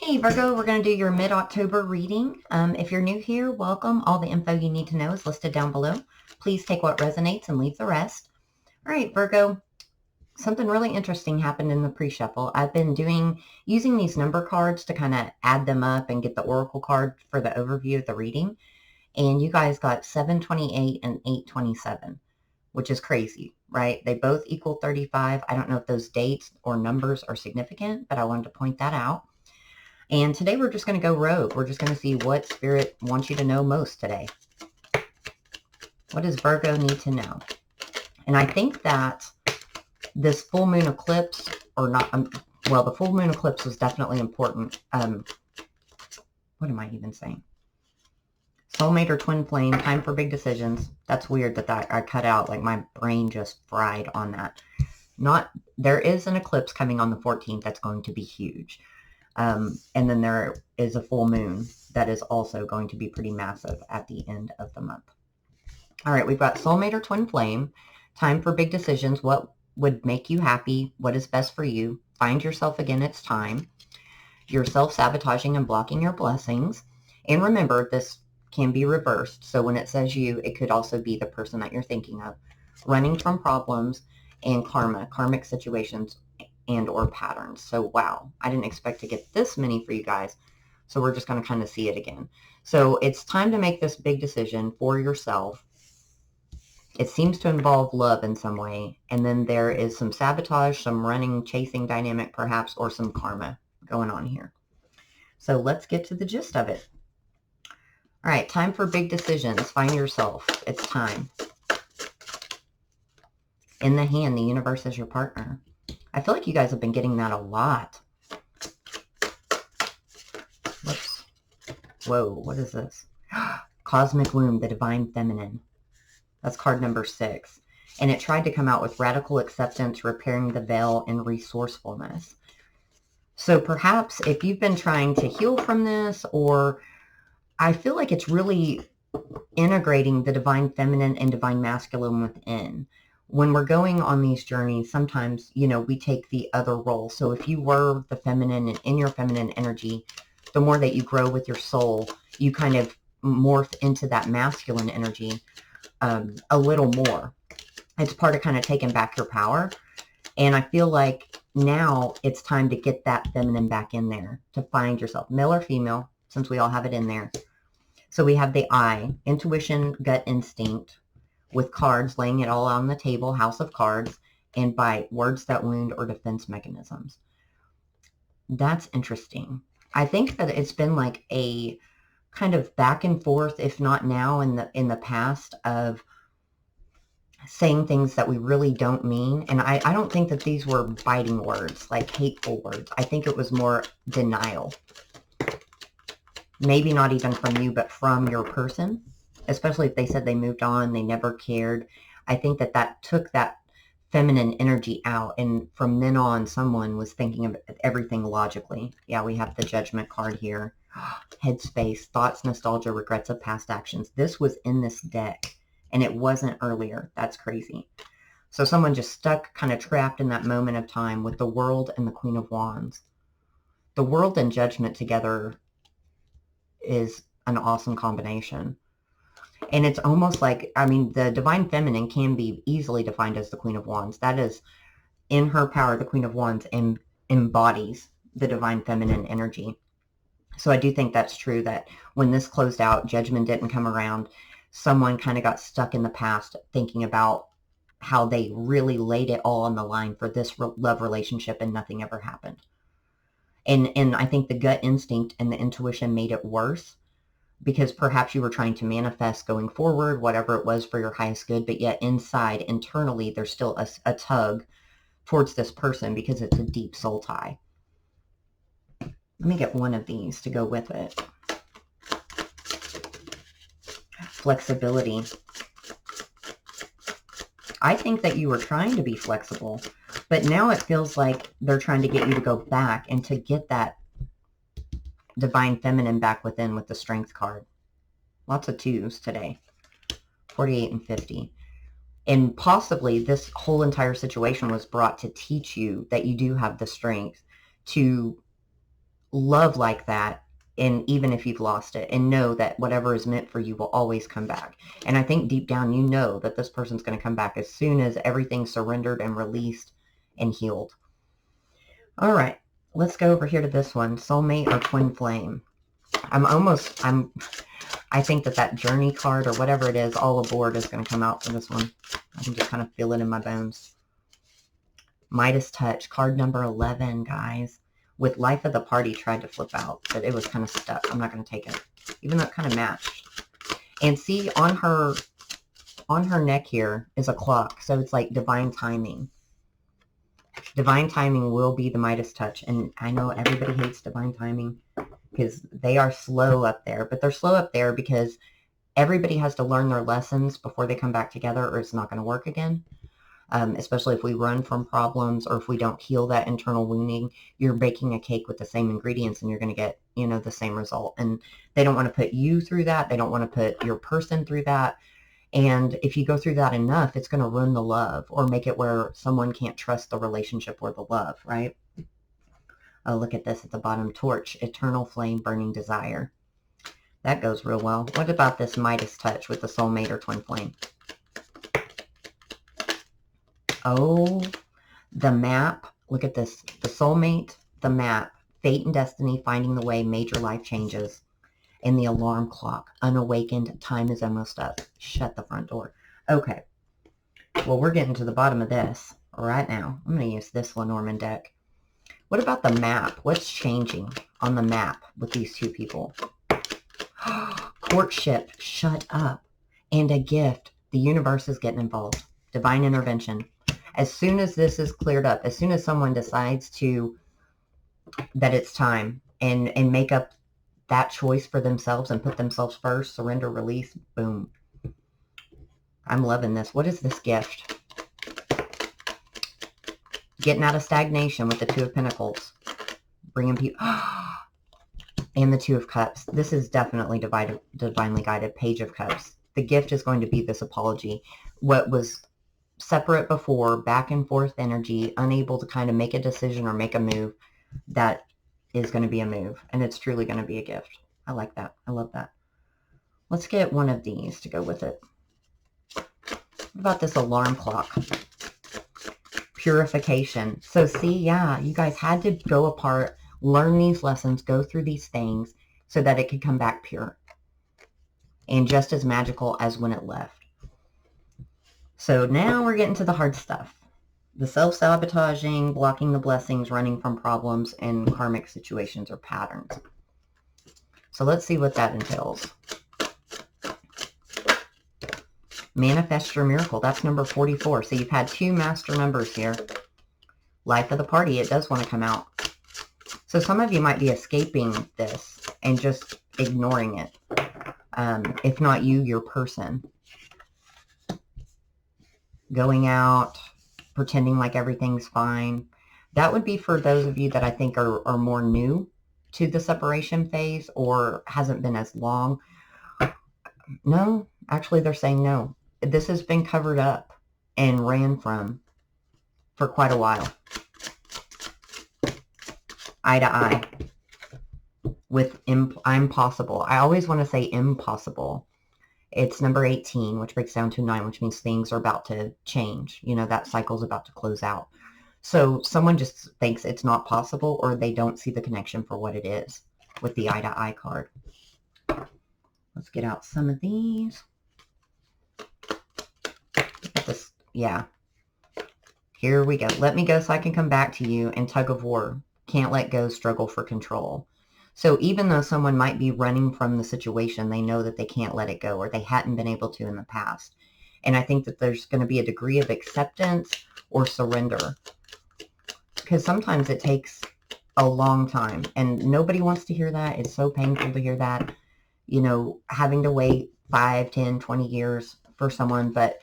Hey Virgo, we're going to do your mid-October reading. If you're new here, welcome. All the info you need to know is listed down below. Please take what resonates and leave the rest. All right, Virgo, something really interesting happened in the pre-shuffle. I've been using these number cards to kind of add them up and get the oracle card for the overview of the reading. And you guys got 728 and 827, which is crazy, right? They both equal 35. I don't know if those dates or numbers are significant, but I wanted to point that out. And today we're just going to go rogue. We're just going to see what Spirit wants you to know most today. What does Virgo need to know? And I think that this full moon eclipse, or not, well, the full moon eclipse was definitely important. What am I even saying? Soulmate or twin flame, time for big decisions. That's weird that I cut out, like my brain just fried on that. There is an eclipse coming on the 14th that's going to be huge. And then there is a full moon that is also going to be pretty massive at the end of the month. All right, we've got soulmate or twin flame, time for big decisions. What would make you happy? What is best for you? Find yourself again, it's time. You're self-sabotaging and blocking your blessings. And remember, this can be reversed. So when it says you, it could also be the person that you're thinking of. Running from problems and karmic situations and or patterns. So wow, I didn't expect to get this many for you guys. So we're just going to kind of see it again. So it's time to make this big decision for yourself. It seems to involve love in some way. And then there is some sabotage, some running, chasing dynamic perhaps, or some karma going on here. So let's get to the gist of it. All right, time for big decisions. Find yourself. It's time. In the hand, the universe is your partner. I feel like you guys have been getting that a lot. Whoops. Whoa, what is this? Cosmic Womb, the Divine Feminine. That's card number 6. And it tried to come out with radical acceptance, repairing the veil, and resourcefulness. So perhaps if you've been trying to heal from this, or I feel like it's really integrating the Divine Feminine and Divine Masculine within. When we're going on these journeys, sometimes, we take the other role. So if you were the feminine and in your feminine energy, the more that you grow with your soul, you kind of morph into that masculine energy a little more. It's part of kind of taking back your power. And I feel like now it's time to get that feminine back in there, to find yourself, male or female, since we all have it in there. So we have the I, intuition, gut instinct, with cards, laying it all on the table, House of Cards, and by words that wound or defense mechanisms. That's interesting. I think that it's been like a kind of back and forth, if not now, in the past, of saying things that we really don't mean. And I don't think that these were biting words, like hateful words. I think it was more denial. Maybe not even from you, but from your person. Especially if they said they moved on, they never cared. I think that took that feminine energy out. And from then on, someone was thinking of everything logically. Yeah, we have the Judgment card here. Headspace, thoughts, nostalgia, regrets of past actions. This was in this deck, and it wasn't earlier. That's crazy. So someone just stuck, kind of trapped in that moment of time with the World and the Queen of Wands. The World and Judgment together is an awesome combination. And it's almost like, the Divine Feminine can be easily defined as the Queen of Wands. That is, in her power, the Queen of Wands embodies the Divine Feminine energy. So I do think that's true, that when this closed out, Judgment didn't come around. Someone kind of got stuck in the past thinking about how they really laid it all on the line for this love relationship and nothing ever happened. And I think the gut instinct and the intuition made it worse, because perhaps you were trying to manifest going forward, whatever it was for your highest good, but yet inside, internally, there's still a tug towards this person because it's a deep soul tie. Let me get one of these to go with it. Flexibility. I think that you were trying to be flexible, but now it feels like they're trying to get you to go back and to get that Divine Feminine back within with the Strength card. Lots of 2s today. 48 and 50. And possibly this whole entire situation was brought to teach you that you do have the strength to love like that. And even if you've lost it, and know that whatever is meant for you will always come back. And I think deep down, you know that this person's going to come back as soon as everything's surrendered and released and healed. All right, let's go over here to this one, soulmate or twin flame. I think that journey card or whatever it is, all aboard, is going to come out for this one. I can just kind of feel it in my bones. Midas touch, card number 11, guys. With life of the party tried to flip out, but it was kind of stuck. I'm not going to take it, even though it kind of matched. And see, on her neck here is a clock, so it's like divine timing. Divine timing will be the Midas touch, and I know everybody hates divine timing because they are slow up there, but they're slow up there because everybody has to learn their lessons before they come back together, or it's not going to work again. Especially if we run from problems or if we don't heal that internal wounding. You're baking a cake with the same ingredients and you're going to get, the same result. And they don't want to put you through that. They don't want to put your person through that. And if you go through that enough, it's going to ruin the love or make it where someone can't trust the relationship or the love, right? Oh, look at this at the bottom. Torch, eternal flame, burning desire. That goes real well. What about this Midas touch with the soulmate or twin flame? Oh, the map. Look at this. The soulmate, the map, fate and destiny, finding the way, major life changes. And the alarm clock, unawakened, time is almost up. Shut the front door. Okay. Well, we're getting to the bottom of this right now. I'm going to use this Lenormand deck. What about the map? What's changing on the map with these two people? Courtship, shut up. And a gift. The universe is getting involved. Divine intervention. As soon as this is cleared up, as soon as someone decides that it's time and make up that choice for themselves and put themselves first, surrender, release, boom. I'm loving this. What is this gift? Getting out of stagnation with the Two of Pentacles. Bringing people... and the Two of Cups. This is definitely divinely guided. Page of Cups. The gift is going to be this apology. What was separate before, back and forth energy, unable to kind of make a decision or make a move, that is going to be a move. And it's truly going to be a gift. I like that. I love that. Let's get one of these to go with it. What about this alarm clock? Purification. So see, yeah, you guys had to go apart, learn these lessons, go through these things so that it could come back pure and just as magical as when it left. So now we're getting to the hard stuff. The self-sabotaging, blocking the blessings, running from problems, and karmic situations or patterns. So let's see what that entails. Manifest your miracle. That's number 44. So you've had two master numbers here. Life of the party. It does want to come out. So some of you might be escaping this and just ignoring it. If not you, your person. Going out, pretending like everything's fine. That would be for those of you that I think are more new to the separation phase or hasn't been as long. No, actually they're saying no. This has been covered up and ran from for quite a while. Eye to eye. With impossible. I always want to say impossible. It's number 18, which breaks down to 9, which means things are about to change. That cycle's about to close out. So someone just thinks it's not possible or they don't see the connection for what it is with the eye to eye card. Let's get out some of these. This, yeah. Here we go. Let me go so I can come back to you. And tug of war. Can't let go, struggle for control. So even though someone might be running from the situation, they know that they can't let it go or they hadn't been able to in the past. And I think that there's going to be a degree of acceptance or surrender. Because sometimes it takes a long time and nobody wants to hear that. It's so painful to hear that, having to wait 5, 10, 20 years for someone. But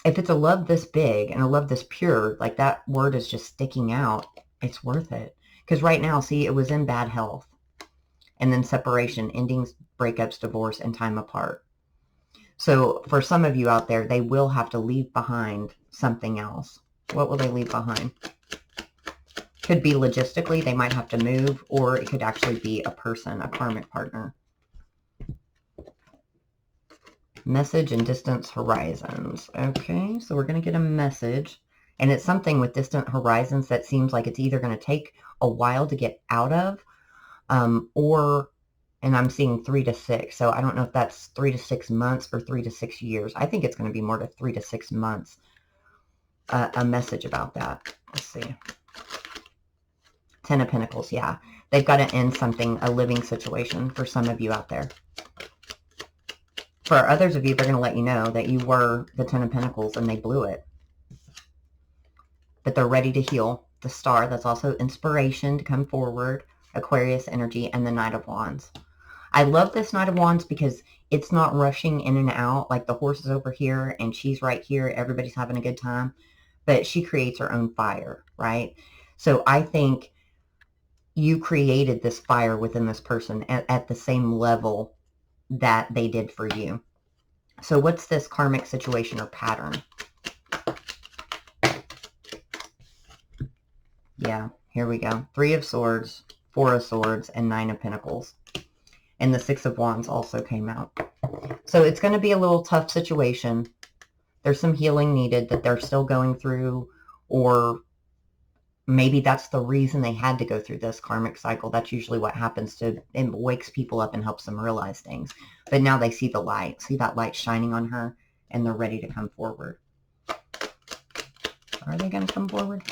if it's a love this big and a love this pure, like that word is just sticking out, it's worth it. Because right now, see, it was in bad health. And then separation, endings, breakups, divorce, and time apart. So for some of you out there, they will have to leave behind something else. What will they leave behind? Could be logistically, they might have to move, or it could actually be a person, a karmic partner. Message and distance horizons. Okay, so we're going to get a message. And it's something with distant horizons that seems like it's either going to take a while to get out of, or, and I'm seeing 3 to 6. So I don't know if that's 3 to 6 months or 3 to 6 years. I think it's going to be more to 3 to 6 months. A message about that. Let's see. 10 of Pentacles, yeah. They've got to end something, a living situation for some of you out there. For others of you, they're going to let you know that you were the 10 of Pentacles and they blew it. But they're ready to heal. The Star, that's also inspiration to come forward. Aquarius energy, and the Knight of Wands. I love this Knight of Wands because it's not rushing in and out like the horse is over here and she's right here. Everybody's having a good time. But she creates her own fire, right? So I think you created this fire within this person at the same level that they did for you. So what's this karmic situation or pattern? Yeah, here we go. 3 of Swords, 4 of Swords, and 9 of Pentacles. And the 6 of Wands also came out. So it's going to be a little tough situation. There's some healing needed that they're still going through, or maybe that's the reason they had to go through this karmic cycle. That's usually what happens to, it wakes people up and helps them realize things. But now they see the light, see that light shining on her, and they're ready to come forward. Are they going to come forward?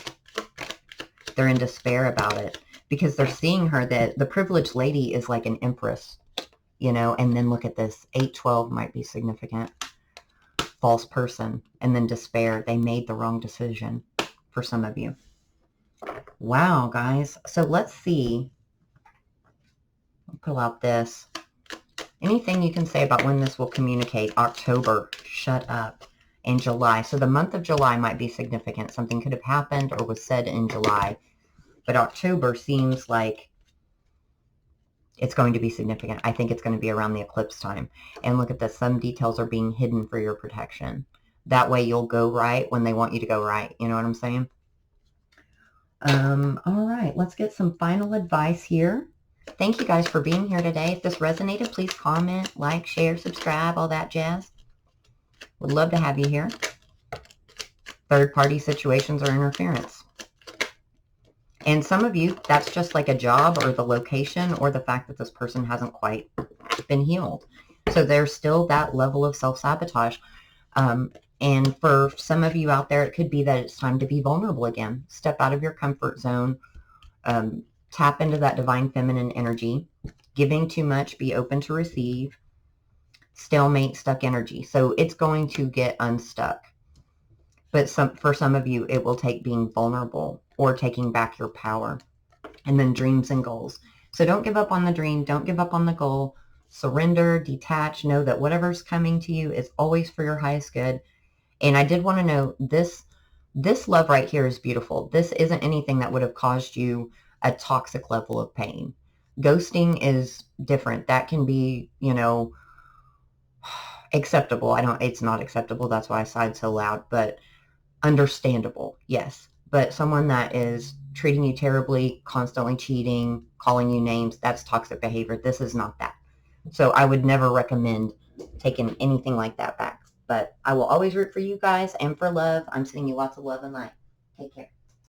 They're in despair about it because they're seeing her, that the privileged lady is like an empress, you know, and then look at this. 8-12 might be significant. False person, and then despair. They made the wrong decision for some of you. Wow, guys. So let's see. I'll pull out this. Anything you can say about when this will communicate? October, shut up. And July. So the month of July might be significant. Something could have happened or was said in July. But October seems like it's going to be significant. I think it's going to be around the eclipse time. And look at this. Some details are being hidden for your protection. That way you'll go right when they want you to go right. You know what I'm saying? All right. Let's get some final advice here. Thank you guys for being here today. If this resonated, please comment, like, share, subscribe, all that jazz. Would love to have you here. Third-party situations or interference. And some of you, that's just like a job or the location or the fact that this person hasn't quite been healed. So there's still that level of self-sabotage. And for some of you out there, it could be that it's time to be vulnerable again. Step out of your comfort zone. Tap into that divine feminine energy. Giving too much, be open to receive. Stalemate, stuck energy. So it's going to get unstuck. But for some of you, it will take being vulnerable or taking back your power. And then dreams and goals. So don't give up on the dream. Don't give up on the goal. Surrender, detach. Know that whatever's coming to you is always for your highest good. And I did want to know, this love right here is beautiful. This isn't anything that would have caused you a toxic level of pain. Ghosting is different. That can be, you know, acceptable. It's not acceptable. That's why I sighed so loud, but understandable. Yes. But someone that is treating you terribly, constantly cheating, calling you names, that's toxic behavior. This is not that. So I would never recommend taking anything like that back. But I will always root for you guys and for love. I'm sending you lots of love and light. Take care.